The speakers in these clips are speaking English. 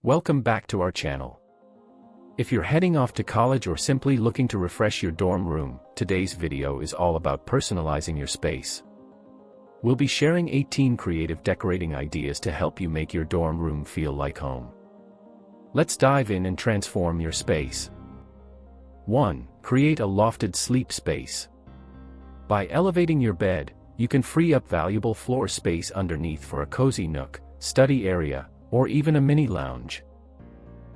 Welcome back to our channel. If you're heading off to college or simply looking to refresh your dorm room, today's video is all about personalizing your space. We'll be sharing 18 creative decorating ideas to help you make your dorm room feel like home. Let's dive in and transform your space. 1. Create a lofted sleep space. By elevating your bed, you can free up valuable floor space underneath for a cozy nook, study area, or even a mini lounge.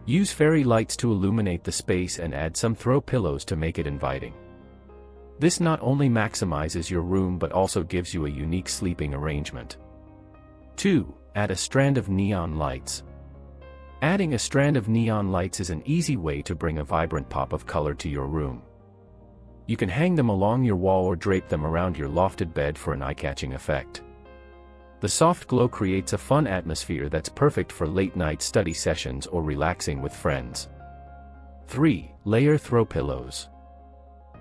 Use fairy lights to illuminate the space and add some throw pillows to make it inviting. This not only maximizes your room but also gives you a unique sleeping arrangement. 2. Add a strand of neon lights. Adding a strand of neon lights is an easy way to bring a vibrant pop of color to your room. You can hang them along your wall or drape them around your lofted bed for an eye-catching effect. The soft glow creates a fun atmosphere that's perfect for late-night study sessions or relaxing with friends. 3. Layer throw pillows.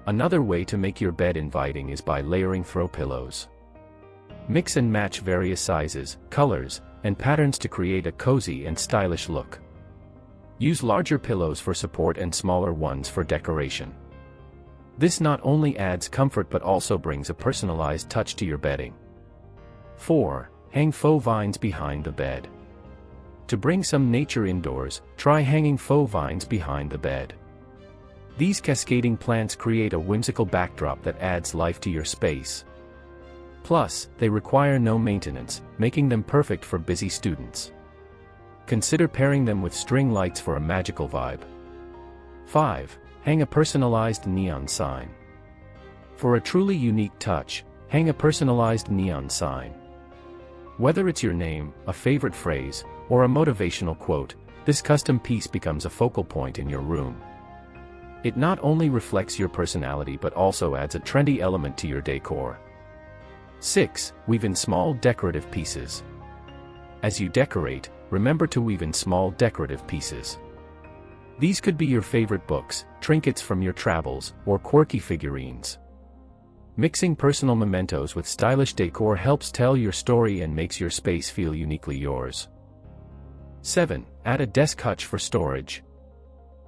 Another way to make your bed inviting is by layering throw pillows. Mix and match various sizes, colors, and patterns to create a cozy and stylish look. Use larger pillows for support and smaller ones for decoration. This not only adds comfort but also brings a personalized touch to your bedding. 4. Hang faux vines behind the bed. To bring some nature indoors, try hanging faux vines behind the bed. These cascading plants create a whimsical backdrop that adds life to your space. Plus, they require no maintenance, making them perfect for busy students. Consider pairing them with string lights for a magical vibe. 5. Hang a personalized neon sign. For a truly unique touch, hang a personalized neon sign. Whether it's your name, a favorite phrase, or a motivational quote, this custom piece becomes a focal point in your room. It not only reflects your personality but also adds a trendy element to your decor. 6. Weave in small decorative pieces. As you decorate, remember to weave in small decorative pieces. These could be your favorite books, trinkets from your travels, or quirky figurines. Mixing personal mementos with stylish decor helps tell your story and makes your space feel uniquely yours. 7. Add a desk hutch for storage.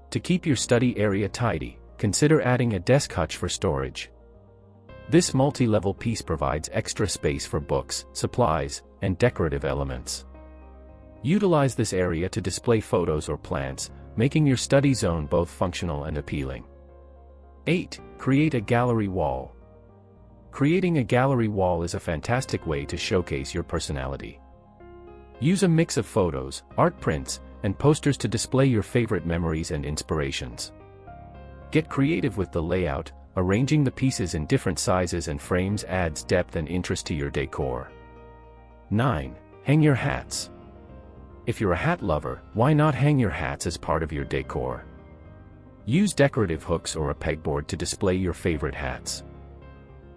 To keep your study area tidy, consider adding a desk hutch for storage. This multi-level piece provides extra space for books, supplies, and decorative elements. Utilize this area to display photos or plants, making your study zone both functional and appealing. 8. Create a gallery wall. Creating a gallery wall is a fantastic way to showcase your personality. Use a mix of photos, art prints, and posters to display your favorite memories and inspirations. Get creative with the layout, arranging the pieces in different sizes and frames adds depth and interest to your decor. 9. Hang your hats. If you're a hat lover, why not hang your hats as part of your decor? Use decorative hooks or a pegboard to display your favorite hats.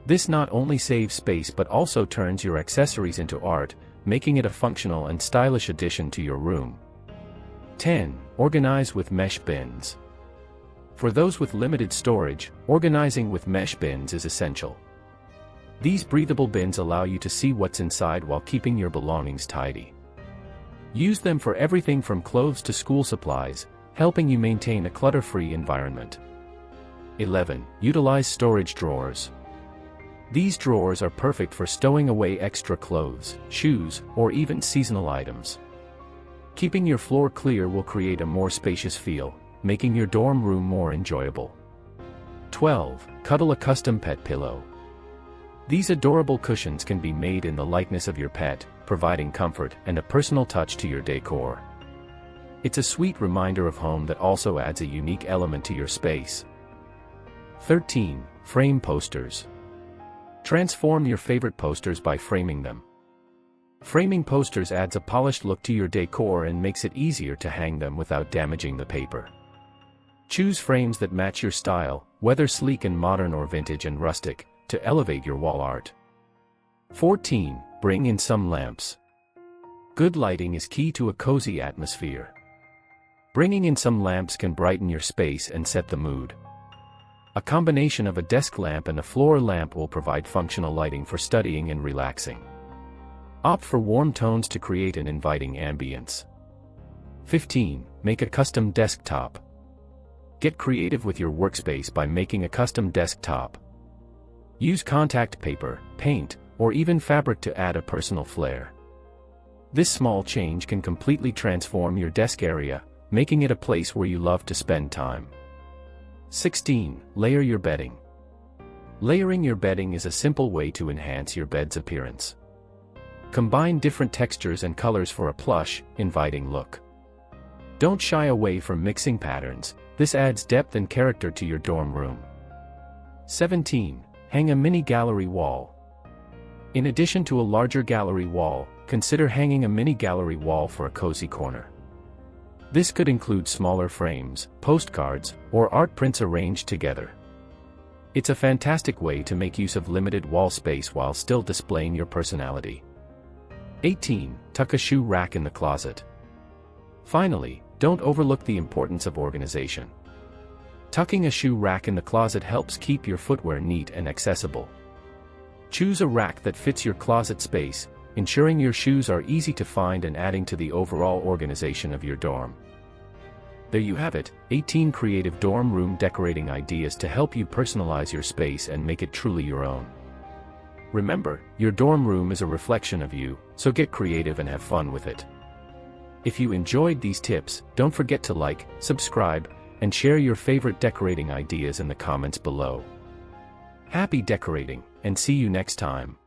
This not only saves space but also turns your accessories into art, making it a functional and stylish addition to your room. 10. Organize with mesh bins. For those with limited storage, organizing with mesh bins is essential. These breathable bins allow you to see what's inside while keeping your belongings tidy. Use them for everything from clothes to school supplies, helping you maintain a clutter-free environment. 11. Utilize storage drawers. These drawers are perfect for stowing away extra clothes, shoes, or even seasonal items. Keeping your floor clear will create a more spacious feel, making your dorm room more enjoyable. 12. Cuddle a custom pet pillow. These adorable cushions can be made in the likeness of your pet, providing comfort and a personal touch to your decor. It's a sweet reminder of home that also adds a unique element to your space. 13. Frame posters. Transform your favorite posters by framing them. Framing posters adds a polished look to your decor and makes it easier to hang them without damaging the paper. Choose frames that match your style, whether sleek and modern or vintage and rustic, to elevate your wall art. 14. Bring in some lamps. Good lighting is key to a cozy atmosphere. Bringing in some lamps can brighten your space and set the mood. A combination of a desk lamp and a floor lamp will provide functional lighting for studying and relaxing. Opt for warm tones to create an inviting ambience. 15. Make a custom desktop. Get creative with your workspace by making a custom desktop. Use contact paper, paint, or even fabric to add a personal flair. This small change can completely transform your desk area, making it a place where you love to spend time. 16. Layer your bedding. Layering your bedding is a simple way to enhance your bed's appearance. Combine different textures and colors for a plush, inviting look. Don't shy away from mixing patterns, this adds depth and character to your dorm room. 17. Hang a mini gallery wall. In addition to a larger gallery wall, consider hanging a mini gallery wall for a cozy corner. This could include smaller frames, postcards, or art prints arranged together. It's a fantastic way to make use of limited wall space while still displaying your personality. 18. Tuck a shoe rack in the closet. Finally, don't overlook the importance of organization. Tucking a shoe rack in the closet helps keep your footwear neat and accessible. Choose a rack that fits your closet space, ensuring your shoes are easy to find and adding to the overall organization of your dorm. There you have it, 18 creative dorm room decorating ideas to help you personalize your space and make it truly your own. Remember, your dorm room is a reflection of you, so get creative and have fun with it. If you enjoyed these tips, don't forget to like, subscribe, and share your favorite decorating ideas in the comments below. Happy decorating, and see you next time.